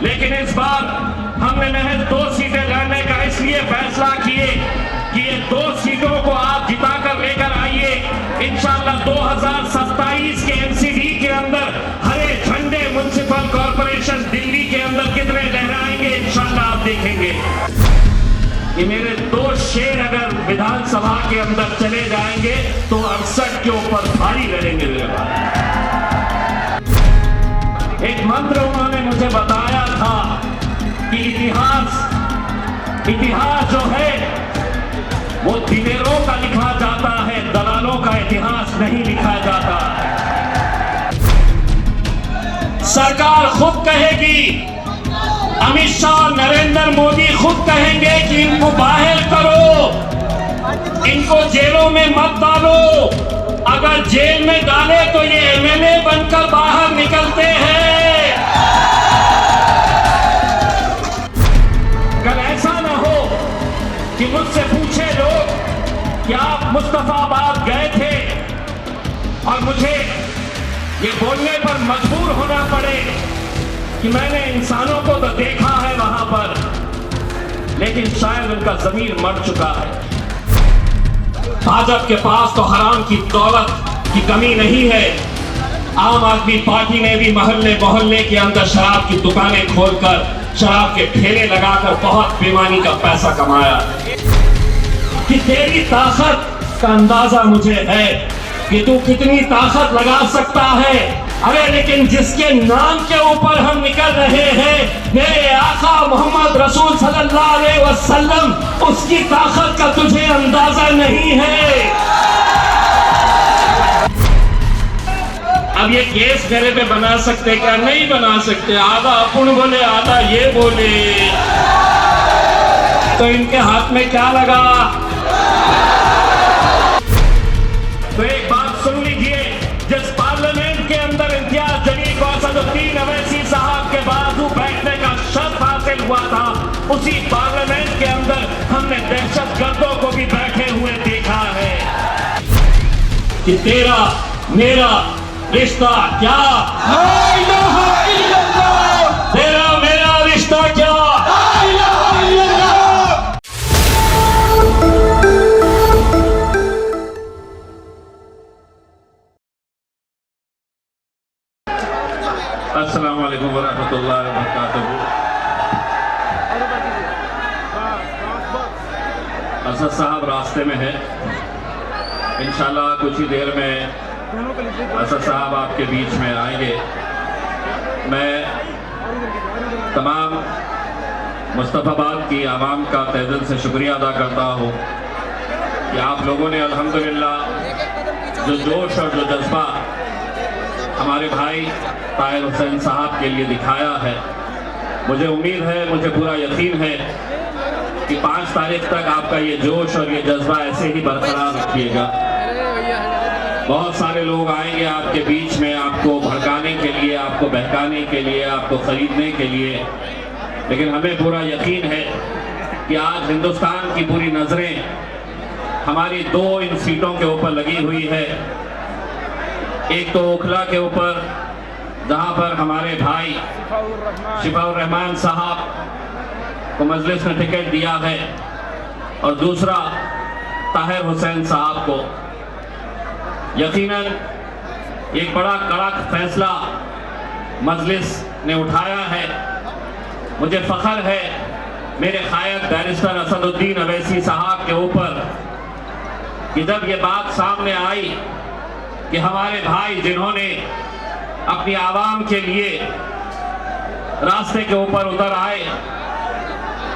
लेकिन इस बार हमने महज 2 सीटें लड़ने का इसलिए फैसला किए कि ये 2 सीटों को आप जिताकर लेकर आइए। इंशाअल्लाह 2027 के एमसीडी के अंदर हरे झंडे म्युनिसिपल कॉर्पोरेशन दिल्ली के अंदर कितने लहराएंगे इंशाअल्लाह आप देखेंगे। ये मेरे 2 शेर अगर विधानसभा के अंदर चले जाएंगे तो 68 के ऊपर भारी लड़ेंगे मेरे भाई। एक मंत्र उन्होंने मुझे बताया था कि इतिहास जो है वो दिलेरों का लिखा जाता है, दलालों का इतिहास नहीं लिखा जाता। सरकार खुद कहेगी, अमित शाह नरेंद्र मोदी खुद कहेंगे कि इनको बाहर करो, इनको जेलों में मत डालो। अगर जेल में डाले तो ये एमएलए बनकर बाहर निकलते हैं। कल ऐसा ना हो कि मुझसे पूछे लोग कि आप मुस्तफाबाद गए थे और मुझे ये बोलने पर मजबूर होना पड़े कि मैंने इंसानों को तो देखा है वहां पर, लेकिन शायद उनका ज़मीर मर चुका है। भाजपा के पास तो हराम की दौलत की कमी नहीं है। आम आदमी पार्टी ने भी मोहल्ले मोहल्ले के अंदर शराब की दुकानें खोलकर शराब के ठेले लगाकर बहुत बेईमानी का पैसा कमाया। कि तेरी ताकत का अंदाजा मुझे है कि तू कितनी ताकत लगा सकता है। अरे लेकिन जिसके नाम के ऊपर हम निकल रहे हैं, मेरे आका मोहम्मद रसूल सल्लल्लाहु अलैहि वसल्लम, उसकी ताकत का तुझे अंदाजा नहीं है। अब ये केस मेरे पे बना सकते क्या? नहीं बना सकते। आधा अपन बोले आधा ये बोले, तो इनके हाथ में क्या लगा? तो एक बात सुन लीजिए, जिस पार्लियामेंट के अंदर इम्तियाज जलील को असदुद्दीन अवैसी साहब के बाजू बैठने का शर्फ हासिल हुआ था, उसी पार्लियामेंट के अंदर हमने दहशतगर्दों को भी बैठे हुए देखा है। कि तेरा मेरा रिश्ता क्या? ला इलाहा इल्लल्लाह। तेरा मेरा रिश्ता क्या? ला इलाहा इल्लल्लाह। अस्सलाम वालेकुम वरहमतुल्लाहि वबरकातुहू। असद साहब रास्ते में है, इंशाल्लाह कुछ ही देर में असद साहब आपके बीच में आएंगे। मैं तमाम मुस्तफाबाद की आवाम का तहे दिल से शुक्रिया अदा करता हूँ कि आप लोगों ने अल्हम्दुलिल्लाह जो जोश और जो जज्बा हमारे भाई ताहिर हुसैन साहब के लिए दिखाया है। मुझे उम्मीद है, मुझे पूरा यकीन है कि 5 तारीख तक आपका ये जोश और ये जज्बा ऐसे ही बरकरार रखिएगा। बहुत सारे लोग आएंगे आपके बीच में, आपको भड़काने के लिए, आपको बहकाने के लिए, आपको खरीदने के लिए, लेकिन हमें पूरा यकीन है कि आज हिंदुस्तान की पूरी नज़रें हमारी 2 इन सीटों के ऊपर लगी हुई है। एक तो ओखला के ऊपर, जहां पर हमारे भाई शिफाउर रहमान साहब को मजलिस ने टिकट दिया है, और दूसरा ताहिर हुसैन साहब को। यकीनन एक बड़ा कड़क फैसला मजलिस ने उठाया है। मुझे फख्र है मेरे कायद बैरिस्टर असदुद्दीन अवैसी साहब के ऊपर कि जब ये बात सामने आई कि हमारे भाई जिन्होंने अपनी आवाम के लिए रास्ते के ऊपर उतर आए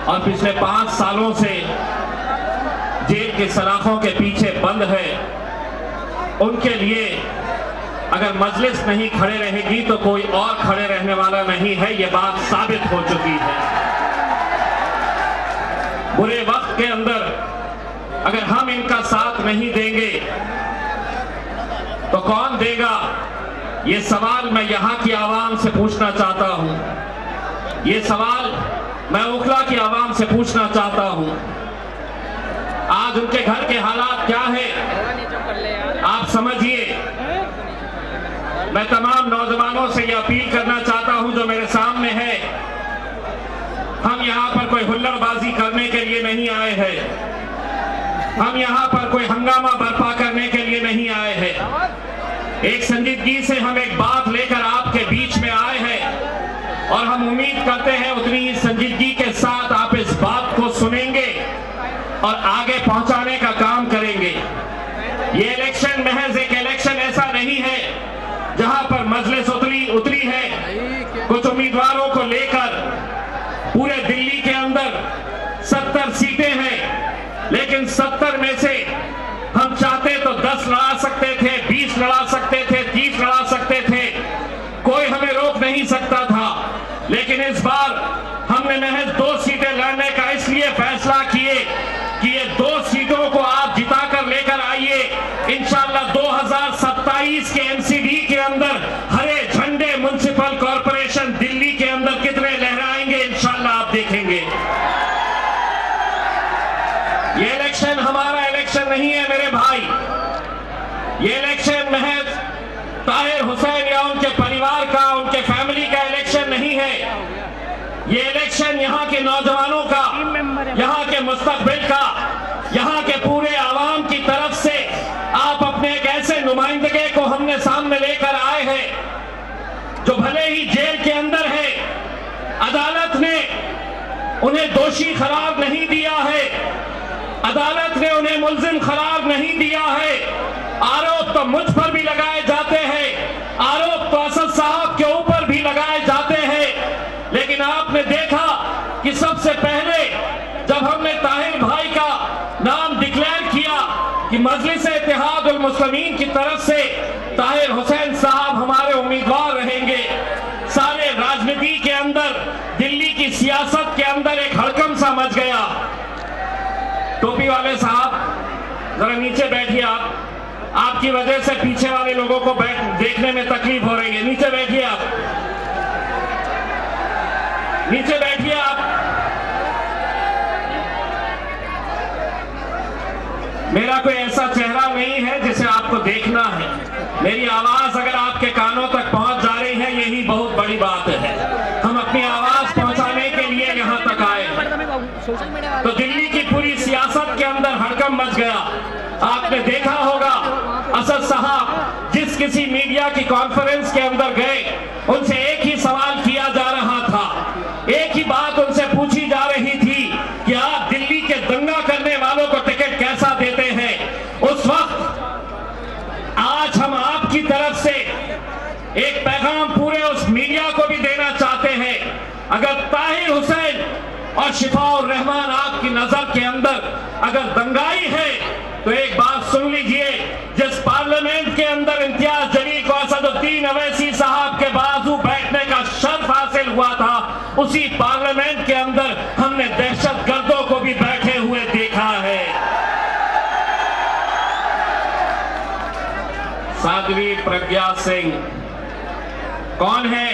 और पिछले 5 सालों से जेल के सलाखों के पीछे बंद है, उनके लिए अगर मजलिस नहीं खड़े रहेगी तो कोई और खड़े रहने वाला नहीं है। ये बात साबित हो चुकी है। बुरे वक्त के अंदर अगर हम इनका साथ नहीं देंगे तो कौन देगा? ये सवाल मैं यहां की आवाम से पूछना चाहता हूं। ये सवाल मैं ओखला की आवाम से पूछना चाहता हूं। आज उनके घर के हालात क्या है आप समझिए। मैं तमाम नौजवानों से यह अपील करना चाहता हूं जो मेरे सामने है हम यहाँ पर कोई हुल्लड़बाजी करने के लिए नहीं आए हैं, हम यहाँ पर कोई हंगामा बर्पा करने के लिए नहीं आए हैं। एक संजीदगी से हम एक बात लेकर आपके बीच में आए हैं और हम उम्मीद करते हैं उतनी ही संजीदगी के साथ आप इस बात को सुनेंगे और आगे पहुंचाने का काम करेंगे। ये इलेक्शन महज एक इलेक्शन ऐसा नहीं है जहां पर मजलिस उतरी है कुछ उम्मीदवारों को लेकर। पूरे दिल्ली के अंदर 70 सीटें हैं, लेकिन 70 में से हम चाहते तो 10 लड़ा सकते थे, 20 लड़ा सकते थे, 30 लड़ा सकते थे, कोई हमें रोक नहीं सकता था। लेकिन इस बार हमने महज 2 सीटें लड़ने का इसलिए फैसला किए कि ये 2 सीटों को आप जिताकर लेकर आइए। इंशाल्लाह 2027 के एमसीडी के अंदर हरे झंडे म्युनिसिपल कॉर्पोरेशन दिल्ली के अंदर कितने लहराएंगे, इंशाल्लाह आप देखेंगे। ये इलेक्शन हमारा इलेक्शन नहीं है मेरे भाई, ये इलेक्शन महज ताहिर हुसैन या उनके परिवार का, उनके फैमिली का इलेक्शन नहीं है। ये इलेक्शन यहाँ के नौजवानों का, यहाँ के मुस्तकबिल का, यहाँ के पूरे आवाम की तरफ से आप अपने एक ऐसे नुमाइंदगे को हमने सामने लेकर आए हैं जो भले ही जेल के अंदर है, अदालत ने उन्हें दोषी करार नहीं दिया है, अदालत ने उन्हें मुल्जिम करार नहीं दिया है। आरोप तो मुझ पर भी लगाए जाते हैं, आरोप तो असद साहब के ऊपर भी लगाए जाते हैं, लेकिन आपने देखा कि सबसे पहले जब हमने ताहिर भाई का नाम डिक्लेयर किया कि मजलिस इत्तेहादुल मुस्लिमीन की तरफ से ताहिर हुसैन साहब हमारे उम्मीदवार रहेंगे, सारे राजनीति के अंदर, दिल्ली की सियासत के अंदर एक हड़कंप सा मच गया। टोपी वाले साहब जरा नीचे बैठिए, आपकी वजह से पीछे वाले लोगों को देखने में तकलीफ हो रही है। नीचे बैठिए आप, नीचे बैठिए आप। मेरा कोई ऐसा चेहरा नहीं है जिसे आपको देखना है, मेरी आवाज अगर आपके कानों तक पहुंच जा रही है यही बहुत बड़ी बात है। हम अपनी आवाज पहुंचाने के लिए यहां तक आए। तो दिल्ली की पूरी सियासत के अंदर हड़कंप मच गया। आपने देखा होगा असद साहब जिस किसी मीडिया की कॉन्फ्रेंस के अंदर गए, उनसे एक ही सवाल किया जा रहा था, एक ही बात उनसे पूछी जा रही थी कि आप दिल्ली के दंगा करने वालों को टिकट कैसा देते हैं। उस वक्त आज हम आपकी तरफ से एक पैगाम पूरे उस मीडिया को भी देना चाहते हैं। अगर ताहिर हुसैन और शिफाउर रहमान आपकी नजर के अंदर अगर दंगाई है तो एक बात सुन लीजिए, जिस पार्लियामेंट के अंदर इम्तियाज जलील को असदुद्दीन अवैसी साहब के बाजू बैठने का शर्फ हासिल हुआ था, उसी पार्लियामेंट के अंदर हमने दहशतगर्दों को भी बैठे हुए देखा है। साध्वी प्रज्ञा सिंह कौन है?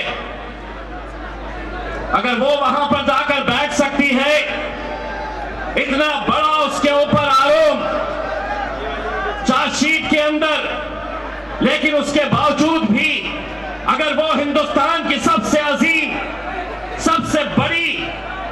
अगर वो वहां पर जाकर बैठ सकती है, इतना बड़ा उसके ऊपर आरोप चार्जशीट के अंदर, लेकिन उसके बावजूद भी अगर वो हिंदुस्तान की सबसे अजीम, सबसे बड़ी,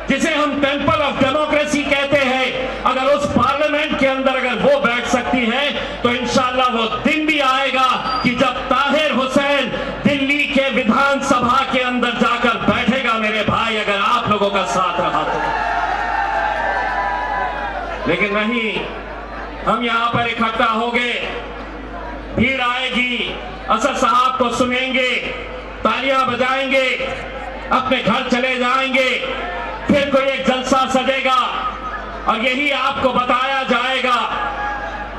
जिसे हम टेंपल ऑफ डेमोक्रेसी कहते हैं, अगर उस पार्लियामेंट के अंदर अगर वो बैठ सकती है तो इंशाल्लाह वो दिन भी आएगा कि जब ताहिर हुसैन दिल्ली के विधानसभा के अंदर जाकर बैठेगा मेरे भाई, अगर आप लोगों का साथ रहा तो। लेकिन नहीं, हम यहां पर इकट्ठा हो गए, भीड़ आएगी, असद साहब को सुनेंगे, तालियां बजाएंगे, अपने घर चले जाएंगे, फिर कोई एक जलसा सजेगा और यही आपको बताया जाएगा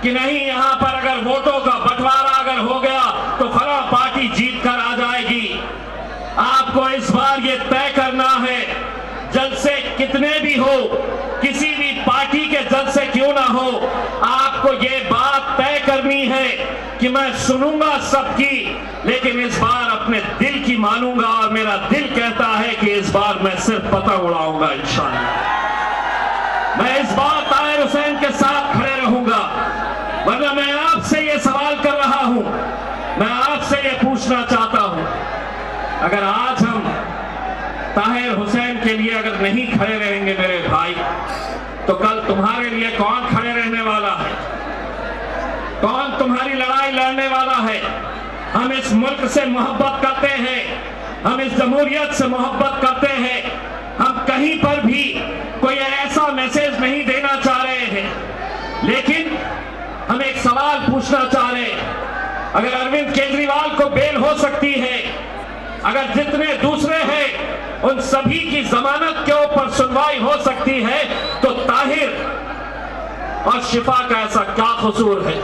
कि नहीं, यहां पर अगर वोटों का बंटवारा अगर हो गया तो फलां पार्टी जीत कर आ जाएगी। आपको इस बार ये तय करना है, जलसे कितने भी हो, किसी भी पार्टी के जलसे क्यों ना हो, आपको ये बात तय करनी है कि मैं सुनूंगा सबकी, लेकिन इस बार अपने दिल की मानूंगा और मेरा दिल कहता है कि इस बार मैं सिर्फ पतंग उड़ाऊंगा इंशाअल्लाह। मैं इस बार ताहिर हुसैन के साथ खड़े रहूंगा, वरना मैं आपसे ये सवाल कर रहा हूं, मैं आपसे ये पूछना चाहता हूं, अगर आज हम ताहिर हुसैन के लिए अगर नहीं खड़े रहेंगे मेरे भाई, तो कल तुम्हारे लिए कौन खड़े रहने वाला है? कौन तुम्हारी लड़ाई लड़ने वाला है? हम इस मुल्क से मोहब्बत करते हैं, हम इस जमहूरियत से मोहब्बत करते हैं। हम कहीं पर भी कोई ऐसा मैसेज नहीं देना चाह रहे हैं, लेकिन हम एक सवाल पूछना चाह रहे हैं। अगर अरविंद केजरीवाल को बेल हो सकती है, अगर जितने दूसरे हैं उन सभी की जमानत के ऊपर सुनवाई हो सकती है, तो ताहिर और शिफा का ऐसा क्या कसूर है?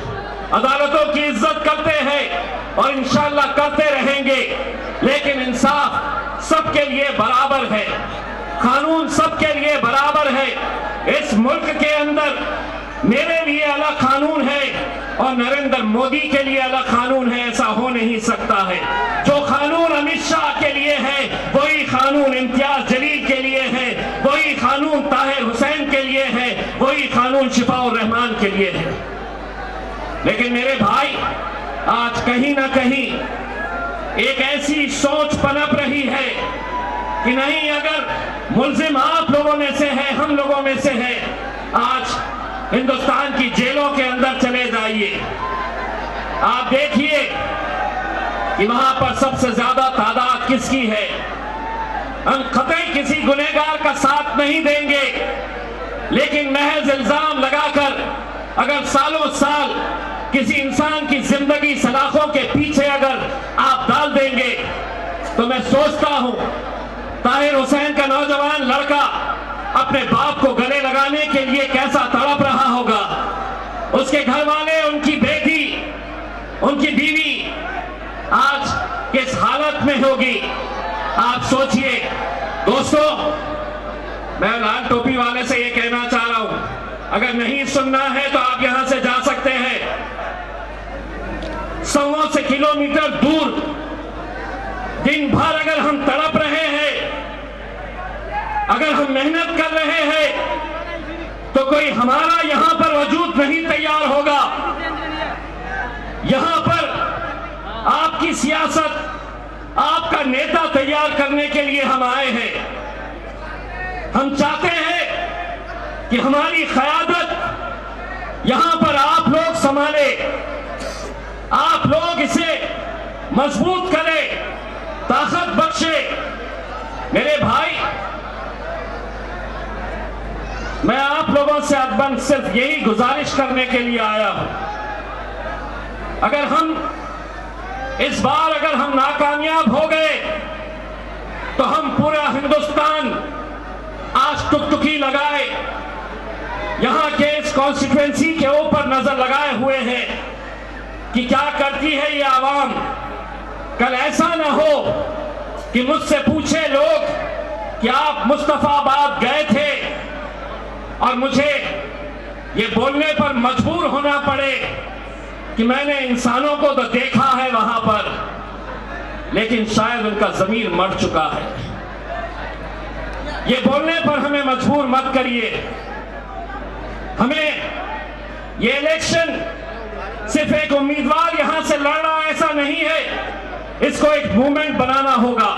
अदालतों की इज्जत करते हैं और इंशाअल्लाह करते रहेंगे, लेकिन इंसाफ सबके लिए बराबर है, कानून सबके लिए बराबर है। इस मुल्क के अंदर मेरे लिए अलग कानून है और नरेंद्र मोदी के लिए अलग कानून है, ऐसा हो नहीं सकता है। जो कानून अमित शाह के लिए है वही कानून इम्तियाज जलील के लिए है, वही कानून ताहिर हुसैन के लिए है, वही कानून शिफाउर रहमान के लिए है। लेकिन मेरे भाई, आज कहीं ना कहीं एक ऐसी सोच पनप रही है कि नहीं, अगर मुल्जिम आप लोगों में से है, हम लोगों में से है, आज हिंदुस्तान की जेलों के अंदर चले जाइए, आप देखिए कि वहां पर सबसे ज्यादा तादाद किसकी है। हम कतई किसी गुनहगार का साथ नहीं देंगे, लेकिन महज इल्जाम लगाकर अगर सालों साल किसी इंसान की जिंदगी सलाखों के पीछे अगर आप डाल देंगे, तो मैं सोचता हूं ताहिर हुसैन का नौजवान लड़का अपने बाप को गले लगाने के लिए कैसा तड़प रहा होगा, उसके घर वाले, उनकी बेटी, उनकी बीवी आज किस हालत में होगी, आप सोचिए। दोस्तों, मैं लाल टोपी वाले से ये कहना चाह रहा हूं, अगर नहीं सुनना है तो आप यहां से जा सकते हैं। 100 किलोमीटर दूर दिन भर अगर हम तड़प रहे हैं, अगर हम मेहनत कर रहे हैं, तो कोई हमारा यहां पर वजूद नहीं तैयार होगा। यहां पर आपकी सियासत, आपका नेता तैयार करने के लिए हम आए हैं। हम चाहते हैं कि हमारी क़यादत यहां पर आप लोग संभाले, आप लोग इसे मजबूत करें, ताकत बख्शे। मेरे भाई, मैं आप लोगों से अदबन सिर्फ यही गुजारिश करने के लिए आया हूं, अगर हम इस बार अगर हम नाकामयाब हो गए तो हम पूरा हिंदुस्तान आज टुकटुकी लगाए, यहां के इस कॉन्स्टिट्यूएंसी के ऊपर नजर लगाए हुए हैं कि क्या करती है ये आवाम। कल ऐसा ना हो कि मुझसे पूछे लोग कि आप मुस्तफाबाद गए थे और मुझे ये बोलने पर मजबूर होना पड़े कि मैंने इंसानों को तो देखा है वहां पर, लेकिन शायद उनका ज़मीर मर चुका है। ये बोलने पर हमें मजबूर मत करिए। हमें ये इलेक्शन सिर्फ एक उम्मीदवार यहां से लड़ना ऐसा नहीं है, इसको एक मूवमेंट बनाना होगा।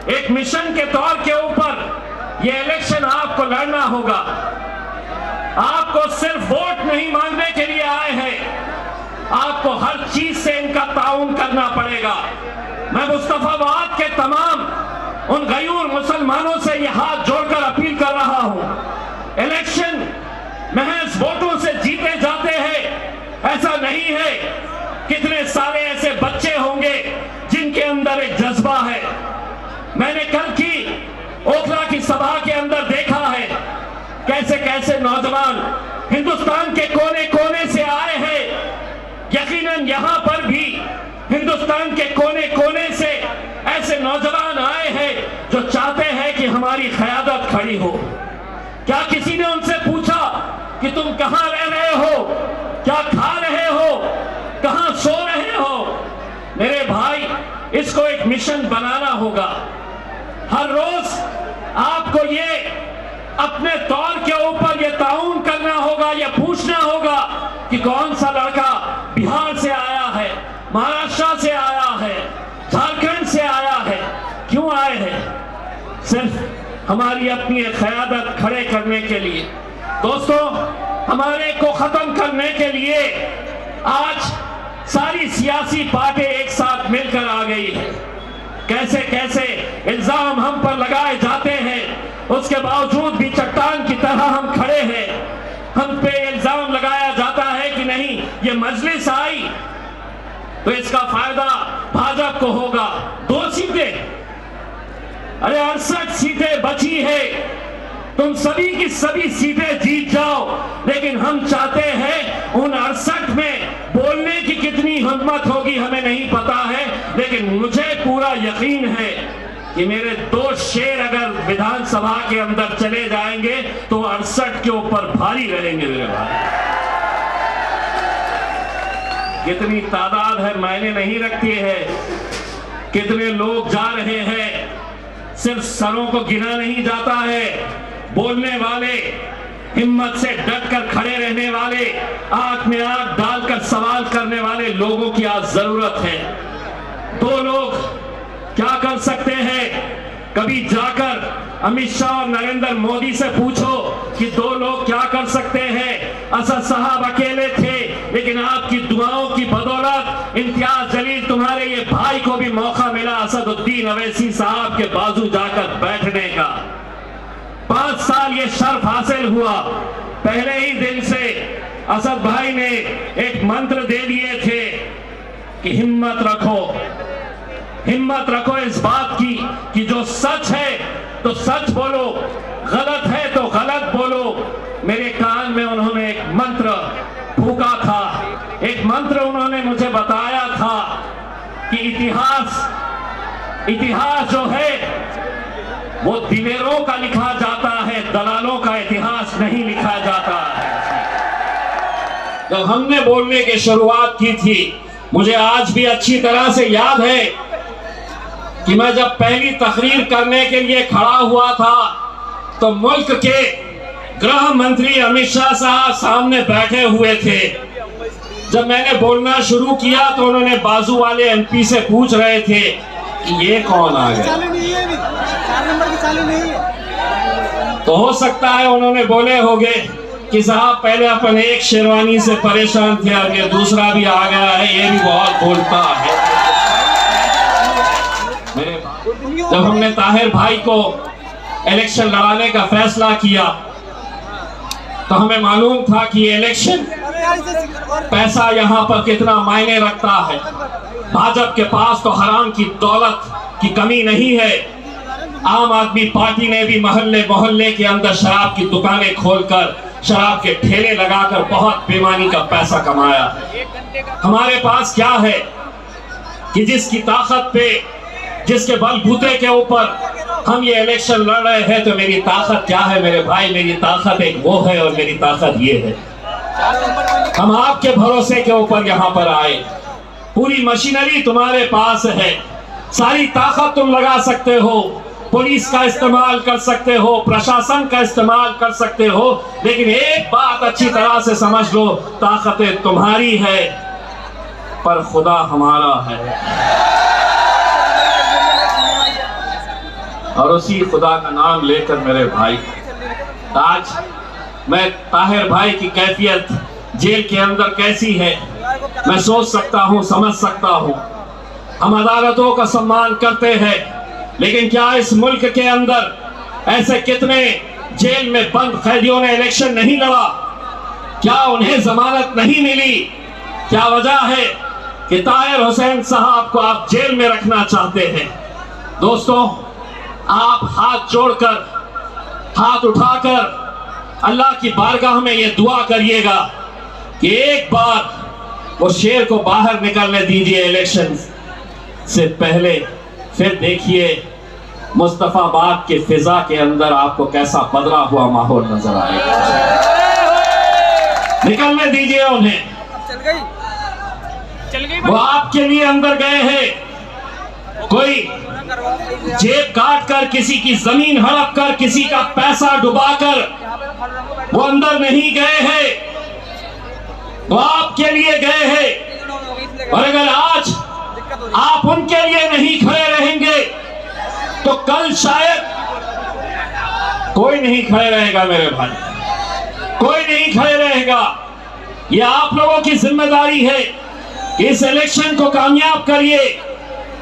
एक मिशन के तौर के ऊपर ये इलेक्शन आपको लड़ना होगा। आपको सिर्फ वोट नहीं मांगने के लिए आए हैं, आपको हर चीज से इनका ताउन करना पड़ेगा। मैं मुस्तफाबाद के तमाम उन गयूर मुसलमानों से ये हाथ जोड़कर अपील कर रहा हूं, इलेक्शन महज वोटों से जीते जाते हैं ऐसा नहीं है। कितने सारे ऐसे बच्चे होंगे जिनके अंदर एक जज्बा है। मैंने कल की ओखला की सभा के अंदर देखा है कैसे कैसे नौजवान हिंदुस्तान के कोने कोने से आए हैं। यकीनन यहां पर भी हिंदुस्तान के कोने कोने से ऐसे नौजवान आए हैं जो चाहते हैं कि हमारी क़यादत खड़ी हो। क्या किसी ने उनसे पूछा कि तुम कहां रह रहे हो, क्या खा रहे हो, कहां सो रहे हो? मेरे भाई, इसको एक मिशन बनाना होगा। हर रोज आपको ये अपने तौर के ऊपर ये ताउन करना होगा, ये पूछना होगा कि कौन सा लड़का बिहार से आया है, महाराष्ट्र से आया है, झारखंड से आया है, क्यों आए हैं? सिर्फ हमारी अपनी क़यादत खड़े करने के लिए, दोस्तों हमारे को खत्म करने के लिए आज सारी सियासी पार्टी एक साथ मिलकर आ गई है। कैसे कैसे इल्जाम हम पर लगाए जाते हैं, उसके बावजूद भी चट्टान की तरह हम खड़े हैं। हम पे इल्जाम लगाया जाता है कि नहीं, ये मजलिस आई तो इसका फायदा भाजपा को होगा। 2 सीटें, अरे 68 सीटें बची है, तुम सभी की सभी सीटें जीत जाओ, लेकिन हम चाहते हैं उन 68 में बोलने की कितनी हिम्मत होगी हमें नहीं पता है, लेकिन मुझे पूरा यकीन है कि मेरे 2 शेर अगर विधानसभा के अंदर चले जाएंगे तो 68 के ऊपर भारी रहेंगे मेरे भाई। कितनी तादाद है मायने नहीं रखती है, कितने लोग जा रहे हैं सिर्फ सरों को गिना नहीं जाता है। बोलने वाले, हिम्मत से डट कर खड़े रहने वाले, आंख में आंख डालकर सवाल करने वाले लोगों की आज जरूरत है। 2 लोग क्या कर सकते हैं, कभी जाकर अमित शाह और नरेंद्र मोदी से पूछो कि 2 लोग क्या कर सकते हैं। असद साहब अकेले थे, लेकिन आपकी दुआओं की बदौलत इम्तियाज जलील तुम्हारे ये भाई को भी मौका मिला असदुद्दीन अवैसी साहब के बाजू जाकर बैठने का। 5 साल ये शर्फ हासिल हुआ। पहले ही दिन से असद भाई ने एक मंत्र दे दिए थे कि हिम्मत रखो, हिम्मत रखो इस बात की कि जो सच है तो सच बोलो, गलत है तो गलत बोलो। मेरे कान में उन्होंने एक मंत्र फूका था, एक मंत्र उन्होंने मुझे बताया था कि इतिहास जो है वो दिलेरों का लिखा जाता है, दलालों का इतिहास नहीं लिखा जाता है। जब हमने बोलने की शुरुआत की थी, मुझे आज भी अच्छी तरह से याद है कि मैं जब पहली तकरीर करने के लिए खड़ा हुआ था तो मुल्क के गृह मंत्री अमित शाह साहब सामने बैठे हुए थे। जब मैंने बोलना शुरू किया तो उन्होंने बाजू वाले एमपी से पूछ रहे थे कि ये कौन आ गया। तो हो सकता है उन्होंने बोले होंगे कि साहब पहले अपन एक शेरवानी से परेशान थे, अब ये दूसरा भी आ गया है, ये भी बहुत बोलता है। जब हमने ताहिर भाई को इलेक्शन लड़ाने का फैसला किया तो हमें मालूम था कि ये इलेक्शन पैसा यहाँ पर कितना मायने रखता है। भाजपा के पास तो हराम की दौलत की कमी नहीं है। आम आदमी पार्टी ने भी मोहल्ले मोहल्ले के अंदर शराब की दुकानें खोलकर, शराब के ठेले लगाकर बहुत बेईमानी का पैसा कमाया। हमारे पास क्या है कि जिसकी ताकत पे, जिसके बलबूते के ऊपर हम ये इलेक्शन लड़ रहे हैं, तो मेरी ताकत क्या है मेरे भाई? मेरी ताकत एक वो है और मेरी ताकत ये है। हम आपके भरोसे के ऊपर यहाँ पर आए, पूरी मशीनरी तुम्हारे पास है, सारी ताकत तुम लगा सकते हो, पुलिस का इस्तेमाल कर सकते हो, प्रशासन का इस्तेमाल कर सकते हो, लेकिन एक बात अच्छी तरह से समझ लो, ताकतें तुम्हारी है पर खुदा हमारा है। और उसी खुदा का नाम लेकर मेरे भाई, आज मैं ताहिर भाई की कैफियत जेल के अंदर कैसी है मैं सोच सकता हूँ, समझ सकता हूँ। हम अदालतों का सम्मान करते हैं, लेकिन क्या इस मुल्क के अंदर ऐसे कितने जेल में बंद कैदियों ने इलेक्शन नहीं लड़ा? क्या उन्हें जमानत नहीं मिली? क्या वजह है कि ताहिर हुसैन साहब को आप जेल में रखना चाहते हैं? दोस्तों, आप हाथ जोड़कर, हाथ उठाकर अल्लाह की बारगाह में ये दुआ करिएगा कि एक बार वो शेर को बाहर निकलने दीजिए इलेक्शन से पहले, फिर देखिए मुस्तफाबाद के फिजा के अंदर आपको कैसा बदला हुआ माहौल नजर आएगा। निकलने दीजिए उन्हें। वो आपके लिए अंदर गए हैं, कोई जेब काट कर, किसी की जमीन हड़प कर, किसी का पैसा डुबाकर वो अंदर नहीं गए हैं, वो आपके लिए गए हैं। और अगर आज आप उनके लिए नहीं खड़े रहेंगे तो कल शायद कोई नहीं खड़े रहेगा मेरे भाई, कोई नहीं खड़े रहेगा। ये आप लोगों की जिम्मेदारी है कि इस इलेक्शन को कामयाब करिए।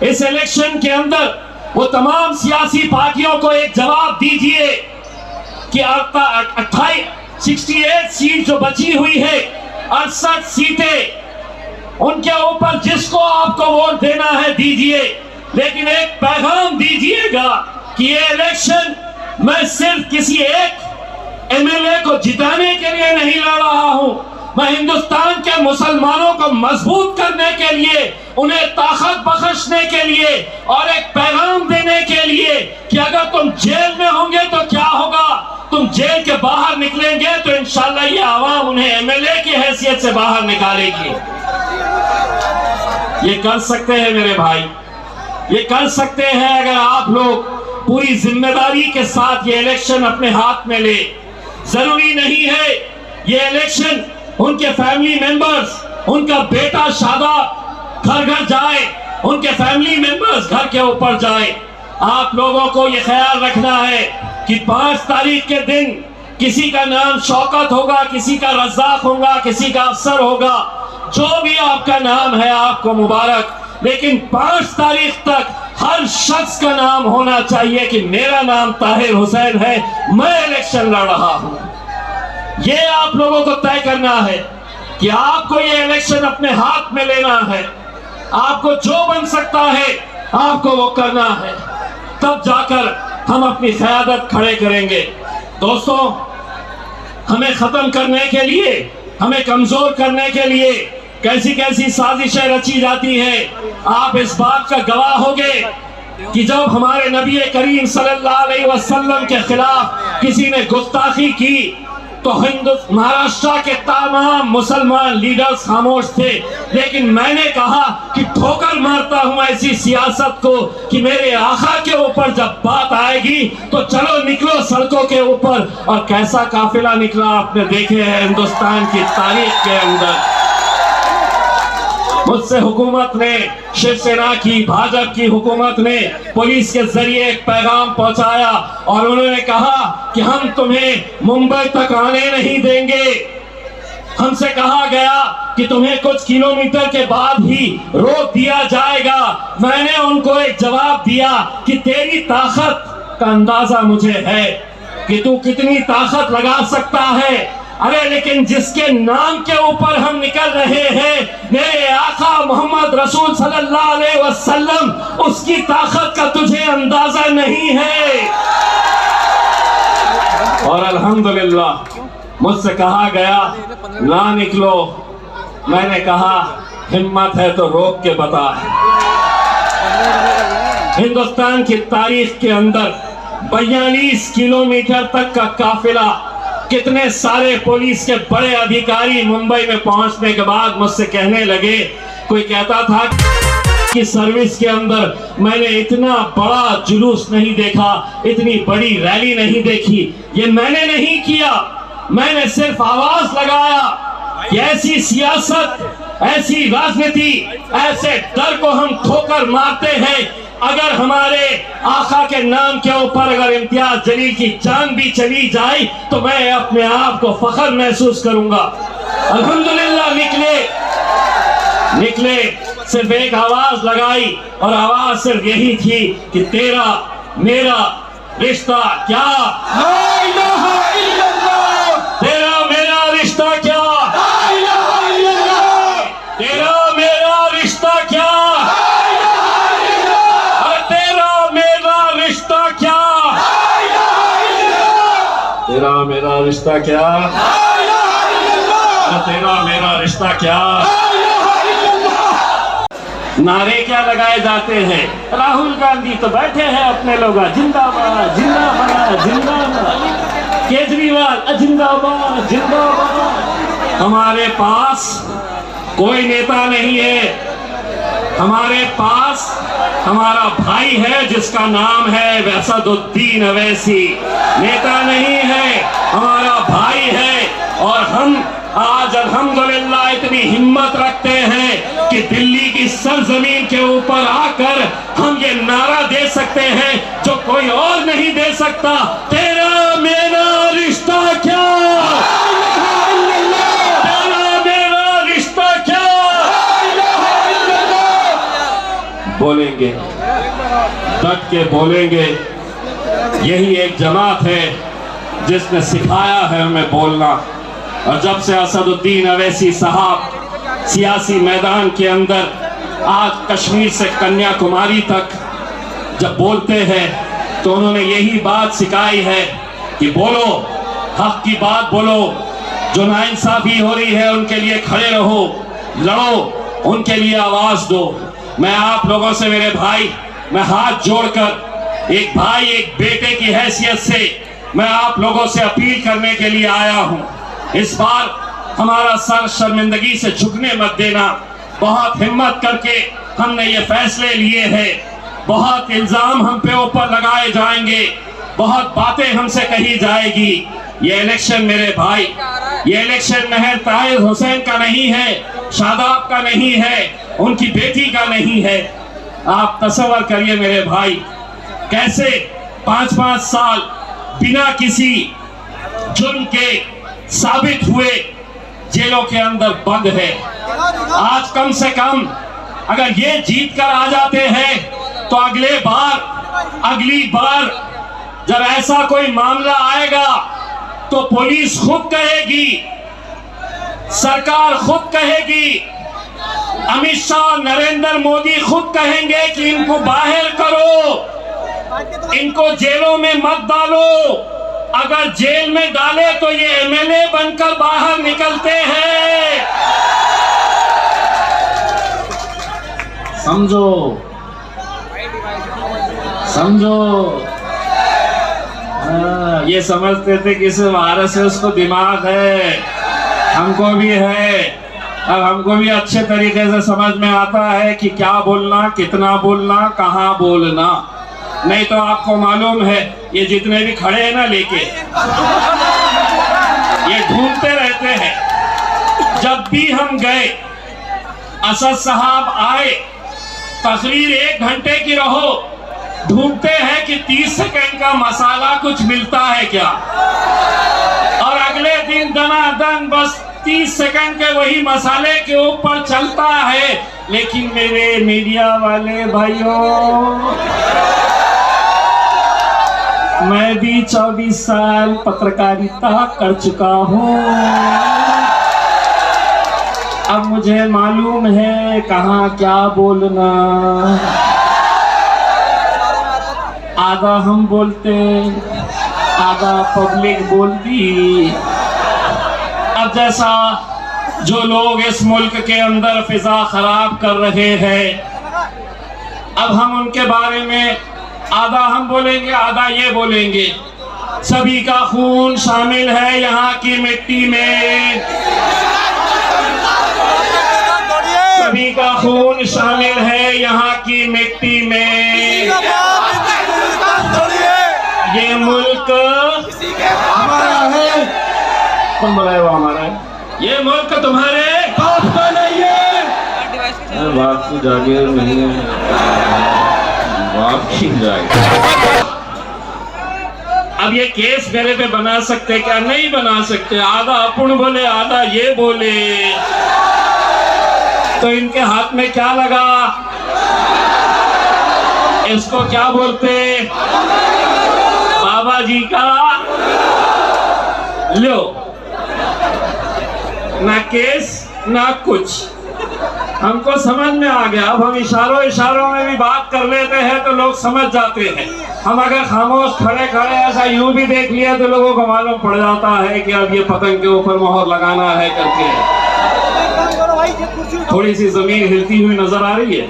इस इलेक्शन के अंदर वो तमाम सियासी पार्टियों को एक जवाब दीजिए कि 68 सीट जो बची हुई है, 68 सीटें, उनके ऊपर जिसको आपको वोट देना है दीजिए, लेकिन एक पैगाम दीजिएगा कि ये इलेक्शन मैं सिर्फ किसी एक एमएलए को जिताने के लिए नहीं लड़ रहा हूं, मैं हिंदुस्तान के मुसलमानों को मजबूत करने के लिए, उन्हें ताकत बख्शने के लिए और एक पैगाम देने के लिए कि अगर तुम जेल में होंगे तो क्या होगा, तुम जेल के बाहर निकलेंगे तो इंशाल्लाह ये आवाम उन्हें एमएलए की हैसियत से बाहर निकालेगी। ये कर सकते हैं मेरे भाई, ये कर सकते हैं अगर आप लोग पूरी जिम्मेदारी के साथ ये इलेक्शन अपने हाथ में ले। जरूरी नहीं है ये इलेक्शन उनके फैमिली मेंबर्स, उनका बेटा शादाब घर घर जाए, उनके फैमिली मेंबर्स घर के ऊपर जाए। आप लोगों को ये ख्याल रखना है कि 5 तारीख के दिन किसी का नाम शौकत होगा, किसी का रज़ाक होगा, किसी का अफसर होगा, जो भी आपका नाम है आपको मुबारक, लेकिन 5 तारीख तक हर शख्स का नाम होना चाहिए कि मेरा नाम ताहिर हुसैन है, मैं इलेक्शन लड़ रहा हूं। ये आप लोगों को तय करना है कि आपको ये इलेक्शन अपने हाथ में लेना है। आपको जो बन सकता है आपको वो करना है, तब जाकर हम अपनी क़यादत खड़े करेंगे। दोस्तों, हमें खत्म करने के लिए, हमें कमजोर करने के लिए कैसी कैसी साजिशें रची जाती हैं। आप इस बात का गवाह होंगे कि जब हमारे नबी करीम सल्लल्लाहु अलैहि वसल्लम के खिलाफ किसी ने गुस्ताखी की तो महाराष्ट्र के तमाम मुसलमान लीडर्स खामोश थे, लेकिन मैंने कहा कि ठोकर मारता हूं ऐसी सियासत को कि मेरे आका के ऊपर जब बात आएगी तो चलो निकलो सड़कों के ऊपर। और कैसा काफिला निकला आपने देखे हैं हिंदुस्तान की तारीख के अंदर। मुझसे हुकूमत ने, शिवसेना की, भाजपा की हुकूमत ने पुलिस के जरिए एक पैगाम पहुंचाया और उन्होंने कहा कि हम तुम्हें मुंबई तक आने नहीं देंगे। हमसे कहा गया कि तुम्हें कुछ किलोमीटर के बाद ही रोक दिया जाएगा। मैंने उनको एक जवाब दिया कि तेरी ताकत का अंदाजा मुझे है कि तू कितनी ताकत लगा सकता है। अरे लेकिन जिसके नाम के ऊपर हम निकल रहे हैं, मेरे आका मोहम्मद रसूल सल्लल्लाहु अलैहि वसल्लम, उसकी ताकत का तुझे अंदाजा नहीं है। और अल्हम्दुलिल्लाह मुझसे कहा गया ना निकलो, मैंने कहा हिम्मत है तो रोक के बता। हिंदुस्तान की तारीख के अंदर 42 किलोमीटर तक का काफिला, कितने सारे पुलिस के बड़े अधिकारी मुंबई में पहुंचने के बाद मुझसे कहने लगे, कोई कहता था कि सर्विस के अंदर मैंने इतना बड़ा जुलूस नहीं देखा, इतनी बड़ी रैली नहीं देखी। ये मैंने नहीं किया, मैंने सिर्फ आवाज लगाया कि ऐसी सियासत, ऐसी राजनीति, ऐसे डर को हम ठोकर मारते हैं। अगर हमारे आका के नाम के ऊपर अगर इम्तियाज जलील की जान भी चली जाए तो मैं अपने आप को फख्र महसूस करूंगा। अल्हम्दुलिल्लाह निकले, सिर्फ एक आवाज लगाई और आवाज सिर्फ यही थी कि तेरा मेरा रिश्ता क्या, तेरा मेरा रिश्ता क्या, तेरा मेरा रिश्ता क्या, तेरा मेरा रिश्ता क्या, तेरा मेरा रिश्ता क्या। नारे क्या लगाए जाते हैं? राहुल गांधी तो बैठे हैं अपने लोग जिंदाबाद जिंदाबाद जिंदाबाद, केजरीवाल जिंदाबाद जिंदाबाद। हमारे पास कोई नेता नहीं है, हमारे पास हमारा भाई है जिसका नाम है असदुद्दीन अवैसी। नेता नहीं है, हमारा भाई है। और हम आज अल्हम्दुलिल्लाह इतनी हिम्मत रखते हैं कि दिल्ली की सरजमीन के ऊपर आकर हम ये नारा दे सकते हैं जो कोई और नहीं दे सकता, तेरा बोलेंगे, डट के बोलेंगे। यही एक जमात है जिसने सिखाया है हमें बोलना। और जब से असदुद्दीन अवैसी साहब सियासी मैदान के अंदर आज कश्मीर से कन्याकुमारी तक जब बोलते हैं तो उन्होंने यही बात सिखाई है कि बोलो, हक की बात बोलो, जो नाइंसाफी हो रही है उनके लिए खड़े रहो, लड़ो, उनके लिए आवाज दो। मैं आप लोगों से मेरे भाई, मैं हाथ जोड़कर एक भाई एक बेटे की हैसियत से मैं आप लोगों से अपील करने के लिए आया हूं। इस बार हमारा सर शर्मिंदगी से झुकने मत देना। बहुत हिम्मत करके हमने ये फैसले लिए हैं। बहुत इल्जाम हम पे ऊपर लगाए जाएंगे, बहुत बातें हमसे कही जाएगी। ये इलेक्शन मेरे भाई, ये इलेक्शन महज ताहिर हुसैन का नहीं है, शादाब का नहीं है, उनकी बेटी का नहीं है। आप तसव्वुर करिए मेरे भाई, कैसे 5-5 साल बिना किसी जुर्म के साबित हुए जेलों के अंदर बंद है। आज कम से कम अगर ये जीत कर आ जाते हैं तो अगली बार जब ऐसा कोई मामला आएगा तो पुलिस खुद कहेगी, सरकार खुद कहेगी, अमित शाह, नरेंद्र मोदी खुद कहेंगे कि इनको बाहर करो, इनको जेलों में मत डालो। अगर जेल में डाले तो ये एमएलए बनकर बाहर निकलते हैं। समझो, ये समझते थे कि सिर्फ आरएस है, उसको दिमाग है, हमको भी है। अब हमको भी अच्छे तरीके से समझ में आता है कि क्या बोलना, कितना बोलना, कहाँ बोलना। नहीं तो आपको मालूम है ये जितने भी खड़े हैं ना लेके, ये ढूंढते रहते हैं। जब भी हम गए, असद साहब आए, तकरीर 1 घंटे की रहो, ढूंढते हैं कि 30 सेकंड का मसाला कुछ मिलता है क्या, और अगले दिन दनादन बस 30 सेकंड के वही मसाले के ऊपर चलता है। लेकिन मेरे मीडिया वाले भाइयों, मैं भी 24 साल पत्रकारिता कर चुका हूँ। अब मुझे मालूम है कहाँ क्या बोलना। आधा हम बोलते, आधा पब्लिक बोलती। अब जैसा जो लोग इस मुल्क के अंदर फिजा खराब कर रहे हैं, अब हम उनके बारे में आधा हम बोलेंगे, आधा ये बोलेंगे। सभी का खून शामिल है यहाँ की मिट्टी में, सभी का खून शामिल है यहाँ की मिट्टी में। ये मुल्क हमारा है, कौन बोला है वो हमारा है? ये मुल्क तुम्हारे बाप का नहीं है। बाप तो जागीर नहीं है, बाप की जागीर। अब ये केस मेरे पे बना सकते क्या? नहीं बना सकते। आधा अपन बोले, आधा ये बोले, तो इनके हाथ में क्या लगा? इसको क्या बोलते? बाबा जी का लो, ना केस ना कुछ। हमको समझ में आ गया। अब हम इशारों में भी बात कर लेते हैं तो लोग समझ जाते हैं। हम अगर खामोश खड़े खड़े ऐसा यूं भी देख लिया तो लोगों को मालूम पड़ जाता है कि अब ये पतंग के ऊपर मोहर लगाना है करके। थोड़ी सी जमीन हिलती हुई नजर आ रही है।